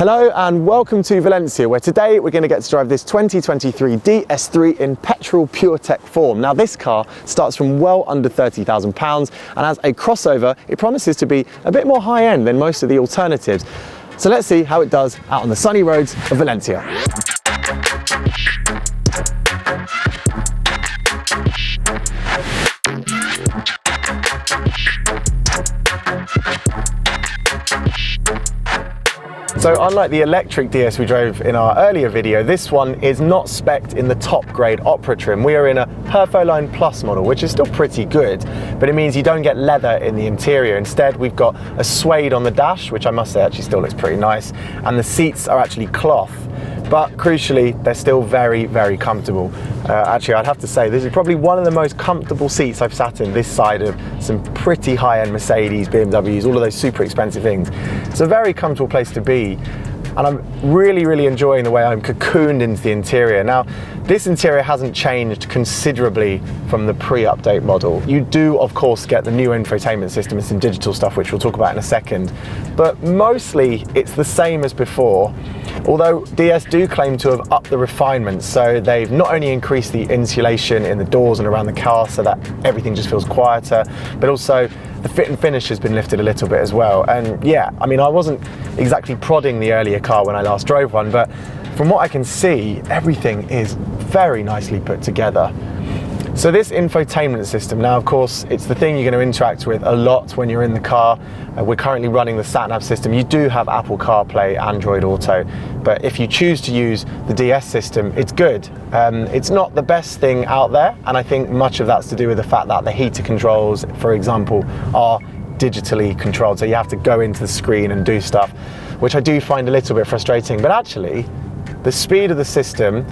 Hello and welcome to Valencia, where today we're going to get to drive this 2023 DS3 in petrol PureTech form. Now this car starts from well under £30,000 and as a crossover it promises to be a bit more high-end than most of the alternatives. So let's see how it does out on the sunny roads of Valencia. So unlike the electric DS we drove in our earlier video, this one is not spec'd in the top grade Opera trim. We are in a Perfoline Plus model, which is still pretty good, but it means you don't get leather in the interior. Instead, we've got a suede on the dash, which I must say actually still looks pretty nice, and the seats are actually cloth. But crucially, they're still very, very comfortable. Actually, I'd have to say this is probably one of the most comfortable seats I've sat in this side of some pretty high-end Mercedes, BMWs, all of those super expensive things. It's a very comfortable place to be, and I'm really, really enjoying the way I'm cocooned into the interior. Now, this interior hasn't changed considerably from the pre-update model. You do, of course, get the new infotainment system and some digital stuff, which we'll talk about in a second, but mostly it's the same as before. Although DS do claim to have upped the refinements, so they've not only increased the insulation in the doors and around the car so that everything just feels quieter, but also the fit and finish has been lifted a little bit as well. And yeah, I mean, I wasn't exactly prodding the earlier car when I last drove one, but from what I can see, everything is very nicely put together. So this infotainment system, now of course it's the thing you're going to interact with a lot when you're in the car. We're currently running the sat-nav system. You do have Apple CarPlay, Android Auto, but if you choose to use the DS system, it's good. It's not the best thing out there, and I think much of that's to do with the fact that the heater controls, for example, are digitally controlled, so you have to go into the screen and do stuff, which I do find a little bit frustrating. But actually, the speed of the system,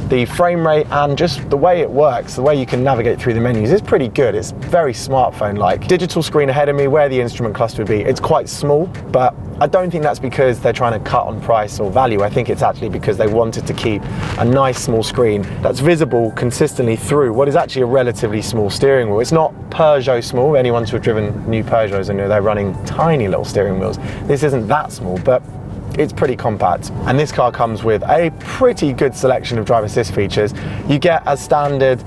the frame rate, and just the way it works, the way you can navigate through the menus is pretty good. It's very smartphone-like. Digital screen ahead of me where the instrument cluster would be, it's quite small, but I don't think that's because they're trying to cut on price or value. I think it's actually because they wanted to keep a nice small screen that's visible consistently through what is actually a relatively small steering wheel. It's not Peugeot small. Anyone who's driven new Peugeots, I know they're running tiny little steering wheels. This isn't that small, but it's pretty compact. And this car comes with a pretty good selection of driver assist features. You get as standard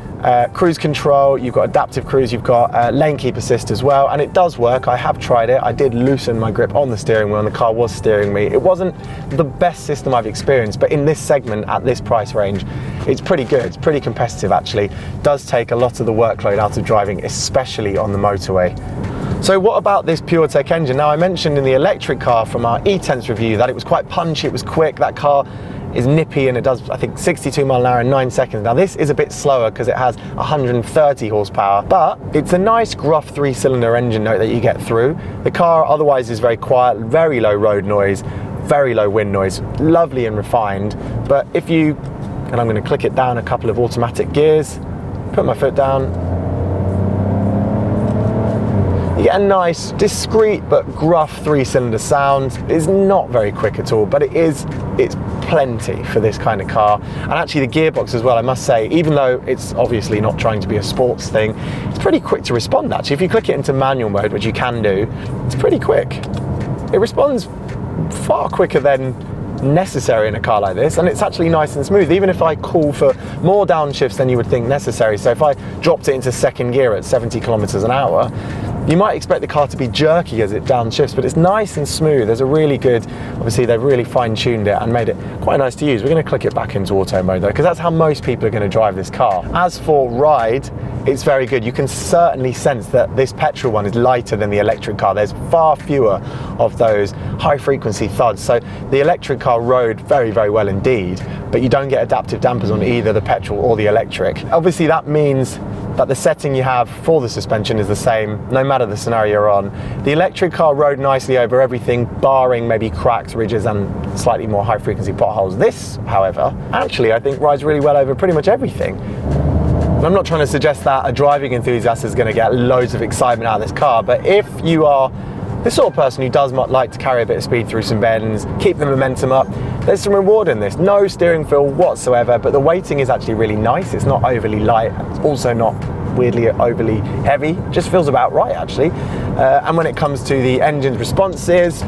cruise control, you've got adaptive cruise, you've got lane keep assist as well, and it does work. I have tried it. I did loosen my grip on the steering wheel and the car was steering me. It wasn't the best system I've experienced, but in this segment at this price range, it's pretty good. It's pretty competitive actually. It does take a lot of the workload out of driving, especially on the motorway. So what about this PureTech engine? Now I mentioned in the electric car from our e-Tense review that it was quite punchy, it was quick. That car is nippy and it does, I think, 62 miles an hour in 9 seconds. Now this is a bit slower because it has 130 horsepower, but it's a nice gruff 3-cylinder engine note that you get through. The car otherwise is very quiet, very low road noise, very low wind noise, lovely and refined. But if you, and I'm going to click it down a couple of automatic gears, put my foot down, you get a nice, discreet but gruff 3-cylinder sound. It's not very quick at all, but it's plenty for this kind of car. And actually the gearbox as well, I must say, even though it's obviously not trying to be a sports thing, it's pretty quick to respond actually. If you click it into manual mode, which you can do, it's pretty quick. It responds far quicker than necessary in a car like this, and it's actually nice and smooth, even if I call for more downshifts than you would think necessary. So if I dropped it into second gear at 70 kilometers an hour, you might expect the car to be jerky as it downshifts, but it's nice and smooth. There's a really good, obviously they've really fine-tuned it and made it quite nice to use. We're going to click it back into auto mode though, because that's how most people are going to drive this car. As for ride, it's very good. You can certainly sense that this petrol one is lighter than the electric car. There's far fewer of those high-frequency thuds. So the electric car rode very, very well indeed, but you don't get adaptive dampers on either the petrol or the electric. Obviously that means that the setting you have for the suspension is the same no matter the scenario you're on. The electric car rode nicely over everything, barring maybe cracks, ridges and slightly more high frequency potholes. This, however, actually I think rides really well over pretty much everything. And I'm not trying to suggest that a driving enthusiast is going to get loads of excitement out of this car, but if you are the sort of person who does like to carry a bit of speed through some bends, keep the momentum up, there's some reward in this. No steering feel whatsoever, but the weighting is actually really nice. It's not overly light, it's also not weirdly overly heavy, just feels about right actually. And when it comes to the engine's responses,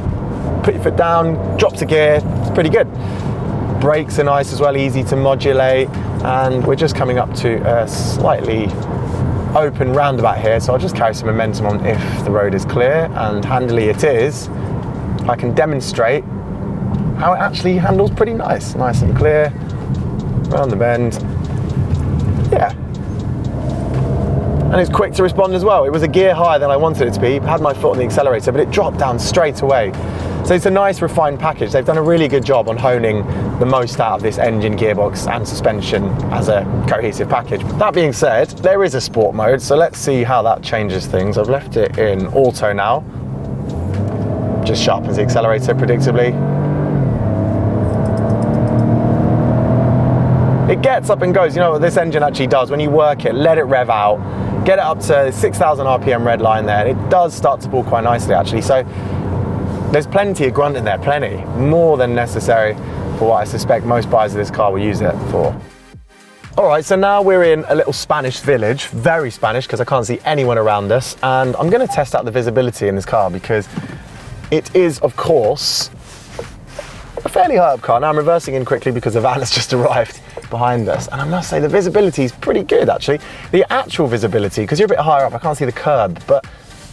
put your foot down, drops a gear, it's pretty good. Brakes are nice as well, easy to modulate, and we're just coming up to a slightly open roundabout here, so I'll just carry some momentum on if the road is clear, and handily it is. I can demonstrate how it actually handles pretty nice and clear, around the bend, yeah. And it's quick to respond as well. It was a gear higher than I wanted it to be, had my foot on the accelerator, but it dropped down straight away. So it's a nice refined package. They've done a really good job on honing the most out of this engine, gearbox and suspension as a cohesive package. That being said, there is a sport mode, so let's see how that changes things. I've left it in auto now. Just sharpens the accelerator predictably. It gets up and goes. You know what this engine actually does? When you work it, let it rev out, get it up to 6,000 RPM red line there, and it does start to pull quite nicely actually. So there's plenty of grunt in there, plenty. More than necessary for what I suspect most buyers of this car will use it for. All right, so now we're in a little Spanish village, very Spanish because I can't see anyone around us, and I'm gonna test out the visibility in this car because it is, of course, a fairly high up car. Now I'm reversing in quickly because the van has just arrived behind us, and I must say the visibility is pretty good actually. The actual visibility, because you're a bit higher up, I can't see the curb, but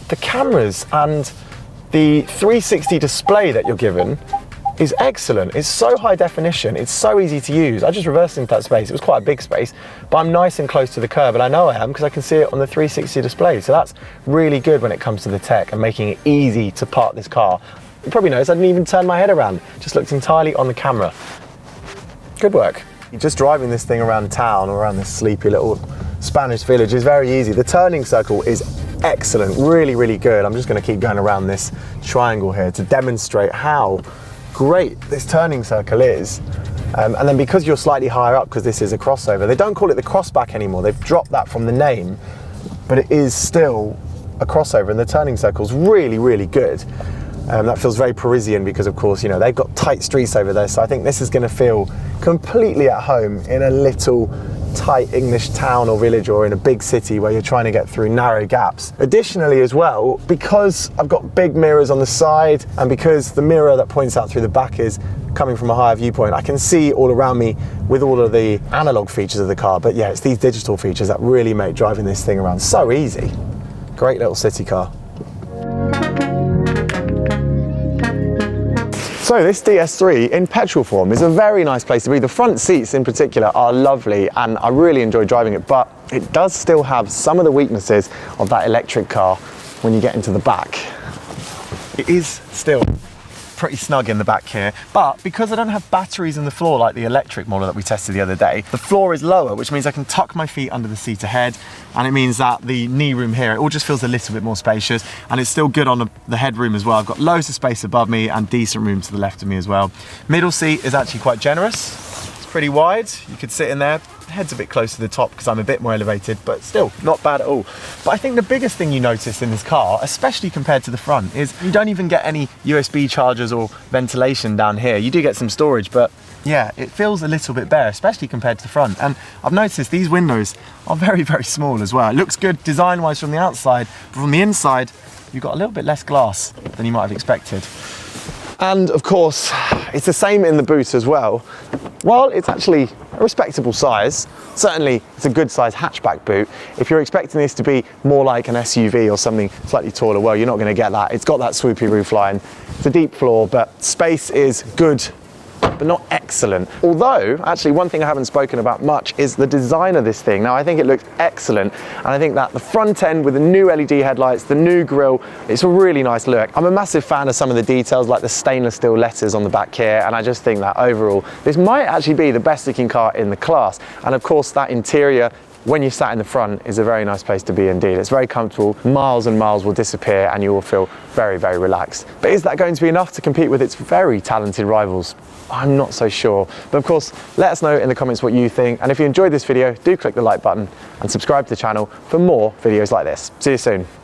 the cameras and the 360 display that you're given is excellent. It's so high definition, it's so easy to use. I just reversed into that space. It was quite a big space, but I'm nice and close to the curb, and I know I am because I can see it on the 360 display. So that's really good when it comes to the tech and making it easy to park this car. You probably noticed I didn't even turn my head around, just looked entirely on the camera. Good work. Just driving this thing around town or around this sleepy little Spanish village is very easy. The turning circle is excellent, really, really good. I'm just going to keep going around this triangle here to demonstrate how great this turning circle is. And then because you're slightly higher up, because this is a crossover, they don't call it the crossback anymore. They've dropped that from the name, but it is still a crossover, and the turning circle's really, really good. That feels very Parisian because, of course, you know, they've got tight streets over there, so I think this is going to feel completely at home in a little tight English town or village or in a big city where you're trying to get through narrow gaps. Additionally as well, because I've got big mirrors on the side and because the mirror that points out through the back is coming from a higher viewpoint, I can see all around me with all of the analog features of the car. But yeah, it's these digital features that really make driving this thing around so easy. Great little city car. So this DS3 in petrol form is a very nice place to be. The front seats in particular are lovely and I really enjoy driving it, but it does still have some of the weaknesses of that electric car when you get into the back. It is still pretty snug in the back here, but because I don't have batteries in the floor like the electric model that we tested the other day, the floor is lower, which means I can tuck my feet under the seat ahead, and it means that the knee room here, it all just feels a little bit more spacious, and it's still good on the headroom as well. I've got loads of space above me and decent room to the left of me as well. Middle seat is actually quite generous. It's pretty wide. You could sit in there. Head's a bit close to the top because I'm a bit more elevated, but still not bad at all. But I think the biggest thing you notice in this car, especially compared to the front, is you don't even get any USB chargers or ventilation down here. You do get some storage, but yeah, it feels a little bit bare, especially compared to the front. And I've noticed these windows are very, very small as well. It looks good design-wise from the outside, but from the inside, you've got a little bit less glass than you might have expected. And of course, it's the same in the boot as well. While it's actually a respectable size, certainly it's a good size hatchback boot. If you're expecting this to be more like an SUV or something slightly taller, well, you're not going to get that. It's got that swoopy roof line. It's a deep floor, but space is good, but not excellent. Although, actually, one thing I haven't spoken about much is the design of this thing. Now, I think it looks excellent, and I think that the front end with the new LED headlights, the new grille, it's a really nice look. I'm a massive fan of some of the details, like the stainless steel letters on the back here, and I just think that overall, this might actually be the best looking car in the class. And of course, that interior, when you're sat in the front, is a very nice place to be indeed. It's very comfortable, miles and miles will disappear and you will feel very, very relaxed. But is that going to be enough to compete with its very talented rivals? I'm not so sure. But of course, let us know in the comments what you think. And if you enjoyed this video, do click the like button and subscribe to the channel for more videos like this. See you soon.